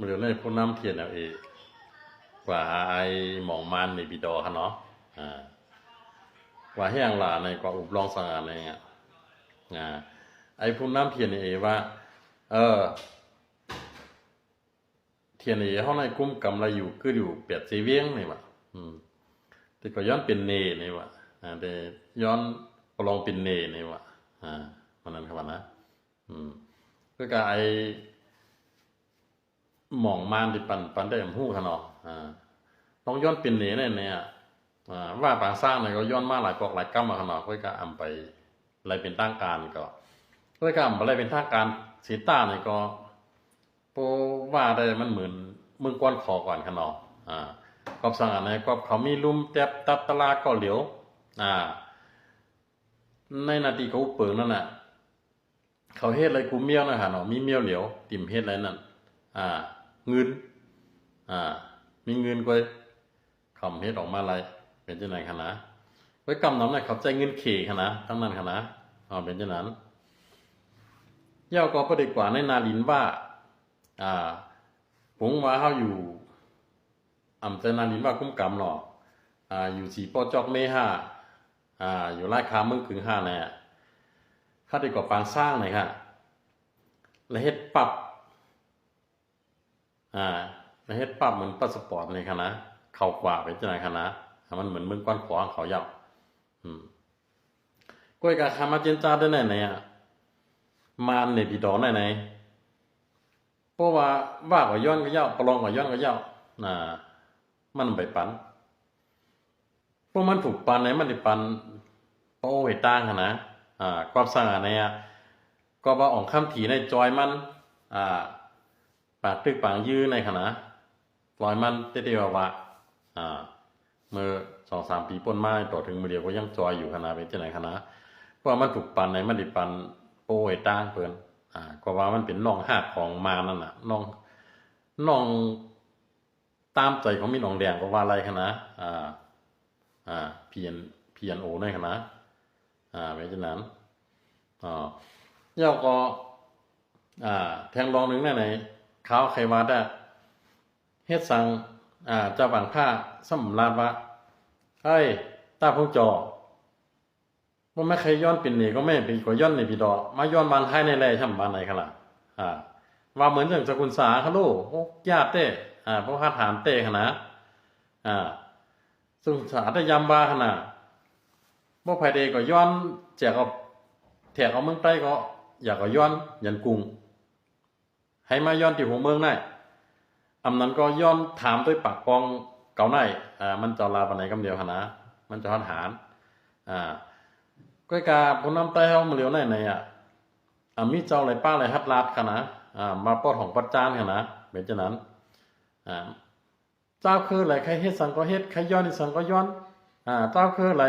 มันเดี๋ยวนี้ผู้น้ำเทียนเอาเองกว่าไอหมองมันในบิดอค่ะเนาะกว่าแห้งหลาในกว่าอุบลองสังอะไรเงี้ยไอผู้น้ำเทียนเองว่าเทียนเองเขาในกุ้มกำไรอยู่ก็อยู่เปียดเสียเวียงนี่วะแต่ก็ย้อนเป็นเนนี่วะแต่ย้อนปลองเป็นเนนี่วะมันนั้นครับนะก็กไอหมองมานที่ปันได้หู้ขนาดต้องย้อนเป็นเนเนี่ยว่าปางสร้างเนี่ยก็ย้อนมาหลายปอกหลายกั้มมาขนาดก็กอำไปอะไรเป็นตั้งการก็กอะไรเป็นทางการสีต้าเนี่ยก็โปว่าได้มันเหมือนเมืองก้อนขอก่อนขนาดกอบสังอันนี้ก็เขามีลุ่มแตบตับตลาก็เหลียวในนาทีเขาเปิดนั่นน่ะเขาเฮ็ดอะไรกูเมียวนะฮะเนาะมีเมียวเหลียวติ่มเฮ็ดอะไรนั่นเงินมีเงินก็คำเฮ็ดออกมาอะไรเป็นจังไหนคะนะไว้กำน้ำเนี่ยเขาใจเงินเข่คะนะทั้งนั้นคะนะเป็นจังนั้นเย่าก็ประเด็กว่าในนาลินว่าผมว่าเขาอยู่ใจนาลินว่ากุ้มกำหรออยู่สีปอจอกเมห้าอยู่ไร่ค้ามึงขึงห้าเนี่ยถ้าได้ก่อปางสร้างหน่อยค่ะแล้วเฮ็ดปรับแล้วเฮ็ดปรับเหมือนพาสปอร์ตเลยค่ะนะเข้ากว่าเป็นจังไหนค่ะนะมันเหมือนมึงก้อนขวางเขายาวก้อยกาคามาเจนจ้าได้ไหนมานในปีดอนไหนเพราะว่าก็ย้อนก็ยาวประลองก็ย้อนก็ยาวมันไปปันพวกมันถูกปันไหนมันได้ปันโอ้ยต่างค่ะนะความสร้างอันนี้ก็ว่าออกคำถีในจอยมันปากตึกปางยื้อในขณะปล่อยมันเตี้ยว่าเมื่อ2-3 ปีป่นมาต่อถึงมือเดียวก็ยังจอยอยู่ขณะเป็นที่ไหนขณะเพราะมันถูกปันในมันได้ปันโอ้ยต่างเพิ่นก็ว่ามันเป็นน่องหักของมานั่นน่ะน่องตามใจของมีน่องแดงก็ว่าอะไรขณะPNO ในขณะเป็นฉะนั้นเจ้าก็แทงรองหนึ่งไหนเขาใครว่าได้เฮ็ดสั่งเจ้าบางผ้าสำราญว่าเฮ้ยตาพงจอว่าไม่เคยย้อนเป็นนี่ก็ไม่เป็นก็ย้อนในพี่ดอมาย้อนบานให้ในแร่ช่ำบานไหนขนาดว่าเหมือนอย่างสกุลสาเขาลูกญาติเต้พวกข้าถามเต้ขนาดซึ่งสาได้ยำบาขนาดพวกภายเดก็ย้อนแจกเอาแถกเอาเมืองใต้ก็อยากก็ย้อนยันกรุงให้มาย้อนที่หัวเมืองได้นั้นก็ย้อนถามด้วยปากกองเก่าในมันจะลาปานไหนกำเดียวขนาดมันจะหารก้อยกาพนน้ำใต้เฮามาเหลียวไหนมีเจ้าอะไรป้าอะไรฮัดลาดขนาดมาปอดของปัจจานขนาดเป็นฉะนั้นเจ้าคืออะไรใครเฮ็ดสังก็เฮ็ดใครย้อนสังก็ย้อนเจ้าคืออะไร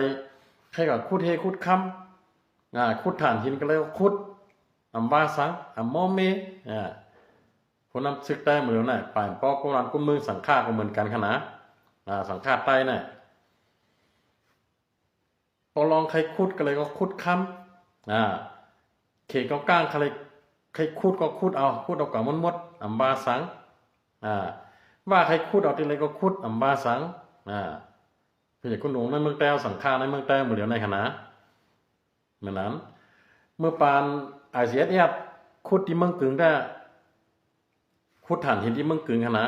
ใครก็คุดเฮคุดคำคุดฐานหินก็เลยคุดบาสังโมเมพนน้ำซึกใต้มาเหลียวไหนป่านปอกกุมารกุมมือสังฆาก็เหมือนกันขนาดสังฆาใต้เนี่ยพอลองใครคุดก็เลยก็คุดคำเขตก้างใครคุดก็คุดเอากับมดบาสังว่าใครคุดเอาทีไรก็คุดบาสังเพื่อคุณหลวงในเมืองแต้วสังฆาในเมืองแต้วเหมือนเดียวในคณะเหมือนนั้นเมื่อปานICSFคุดที่เมืองกึ่งได้คุดฐานหินที่เมืองกึ่งคณะ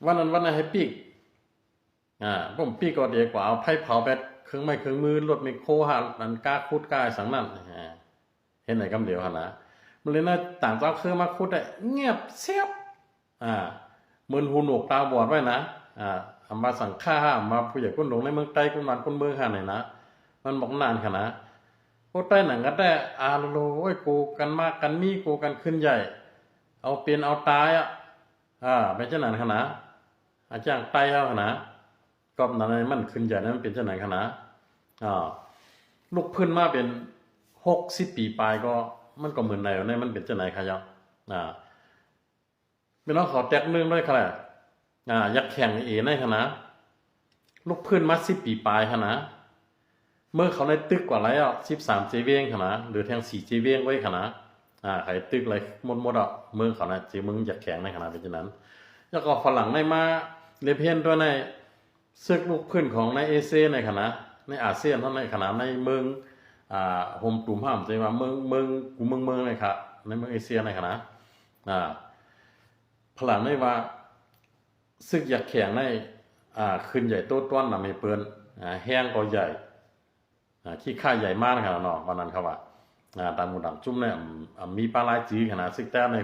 วันนั้นให้ปีกผมปีก็เดียวกว่าเอาไผ่เผาแบบเครื่องไม้เครื่องมือรถไมโครนันก้าคุดก้าสังนั่นเห็นไหนกำเดียวนะมันเลยน่าต่างเจ้าเครื่องมาคุดได้เงียบเสียบเหมือนหูหนวกตาบอดไว้นะมาสั่งฆ่ามาผู้ใหญ่คนหลงในเมืองใต้คนนั้นคนเมืองหาไหนนะมันบอกนานขนาดพวกใต้หนังก็ได้โลโอ้ยกูกันมากกันมีกูกันขึ้นใหญ่เอาเป็นเอาตายเป็นเจ้าหนันขนาดอาจารย์ไต้เอาขนาดก็นั้นมันขึ้นใหญ่นั้นเป็นเจ้าหนันขนาดลูกพื้นมาเป็น60 ปีปลายก็มันก็เหมือนไหนในมันเป็นเจ้าไหนขยับเป็นน้องขอแตกเรื่องด้วยค่ะยักแข่งในขนาดลูกพื้นมา10 ปีปลายขนาดเมื่อเขาในตึกกว่าไร13 เจเวียงขนาดหรือแทง4 เจเวียงไว้ขนาด ใครตึกอะไรหมดอ่ะเมืองเขานะจีเมืองอยากแข็งในขนาดเป็นฉะนั้นแล้วก็ฝรั่งในมาเรเพียนตัวในซึกลุกขึ้นของในเอเชียในขณะในอาเซียนเท่าในขณะในเมืองโฮมตุ่มห้ามใจว่าเมืองเลยครับในเมืองเอเชียในขณะฝรั่งในว่าซึกอยากแข็งในขึ้นใหญ่โต้ต้วนนะไม่เปิ้นแห้งก็ใหญ่ขี้ข้าใหญ่มากขนาดเนาะวันนั้นเขาว่าตามหมู่ดังจุ่มเนี่ยมีปลาลายจีขนาดซึกแต่ใน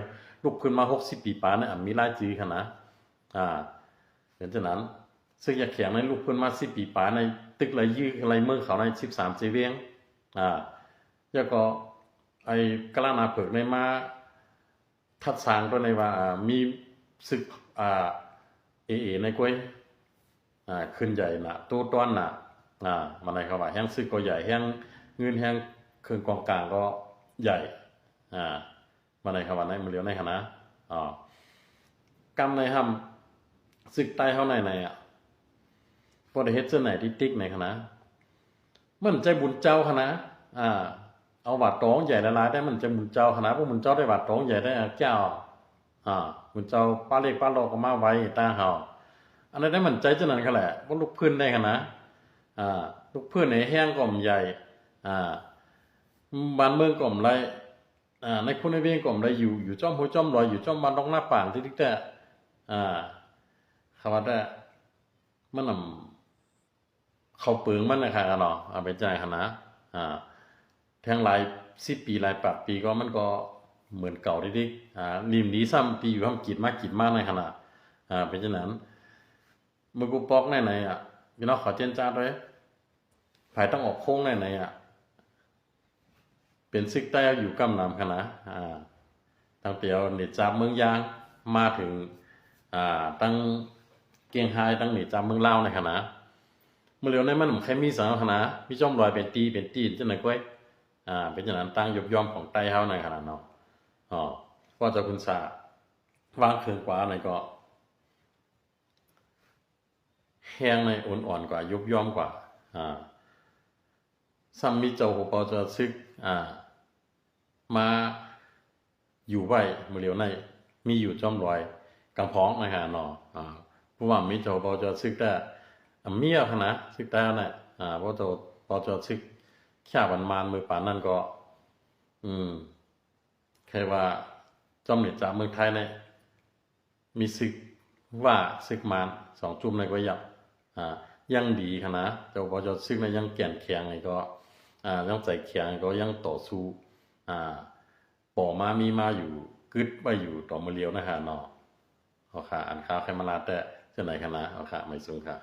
ลุกขึ้นมา60 ปีป่าเนี่ยมีลายจีขนาดเป็นฉะนั้นซึกอยากแข็งในลุกขึ้นมา10 ปีป่าในตึกไรยื้อไรเมืองเขาใน13 เวียงแล้วก็ไอ้กล้านาเผิกในมาทัดสางตัวในว่ามีซึกเอในกล้วยขึ้นใหญ่นะตัวต้นนะมันอะไรเขาว่าแห้งซึกก็ใหญ่แห้งเงินแห้งเครื่องกองกลางก็ใหญ่มันอะไรเขาว่าในมือเลี้ยวในคณะกำในห้ำซึกใต้เขาในพอได้เฮ็ดเสื้อไหนที่ติ๊กในคณะมันใจบุญเจ้าคณะเอาวัดตองใหญ่ละลายได้มันจะบุญเจ้าคณะพวกบุญเจ้าได้วัดตองใหญ่ได้เจ้าบุญเจ้าป้าเล็กป้าโลก็มาไว้ตาเขาอันนั้นได้มันใจจะนั่นเขาแหละว่าลูกพื้นได้คณะลูกพื้นในแห้งก่อมใหญ่บ้านเมืองก่อมไรในคุณในเวียงก่อมไรอยู่จ้อมหัวจ้อมลอยอยู่จ้อมบ้านดอกหน้าป่างที่ติ๊กแต่คำว่าได้มันเขาเปลืองมันนะครับเนาะเอาไปจ่ายคณะแทงหลาย10 ปีหลาย8 ปีก็มันก็เหมือนเก่าดิริมนี้ซ้ำปีอยู่ห้องกิดมากในขณะเป็นฉะนั้นเมื่อกูปอกในพี่น้องขอเจนจ้าด้วยภายต้องออกโค้งในเป็นซึกใต้อยู่กำนำคณะตั้งเตียวเหนือจากเมืองยางมาถึงตั้งเกียงไฮตั้งเหนือจากเมืองลาวในคณะเมื่อเร็วในมันใครมีสังคณะมีจ้อมรอยเป็นตีจังไหนก้อยเป็นฉะนั้นตั้งยบย่อมของไต้เฮาในขณะเนาะก็จะคุณสาวางคืนกว่าในก็แห้งในอ่อนกว่ายบย่อมกว่าซ้ำมีเจ้าหัวปอจะซึกมาอยู่ไว้เมื่อเร็วในมีอยู่จ้อมรอยกำพ้องในขณะเนาะเพราะว่ามีเจ้าปอจะซึกได้เมียคณะซึกแต่เนี่ยเพราะตัวปอจะซึกแค่วันมานมือป่านนั่นก็แค่ว่าจอมเหนือจากเมืองไทยเนี่ยมีซึกว่าซึกมาน2 จุ่มในก็ยับยังดีคณะแต่พอจะซึกในยังแก่นแข็งไงก็ยังใจแข็งก็ยังต่อสู้ป่อมามีมาอยู่กึดไปอยู่ต่อมือเลียวนะฮะเนาะเอาค่ะอันข้าวใครมาลาแต่เจ้าไหนคณะเอาค่ะไม่สูงค่ะ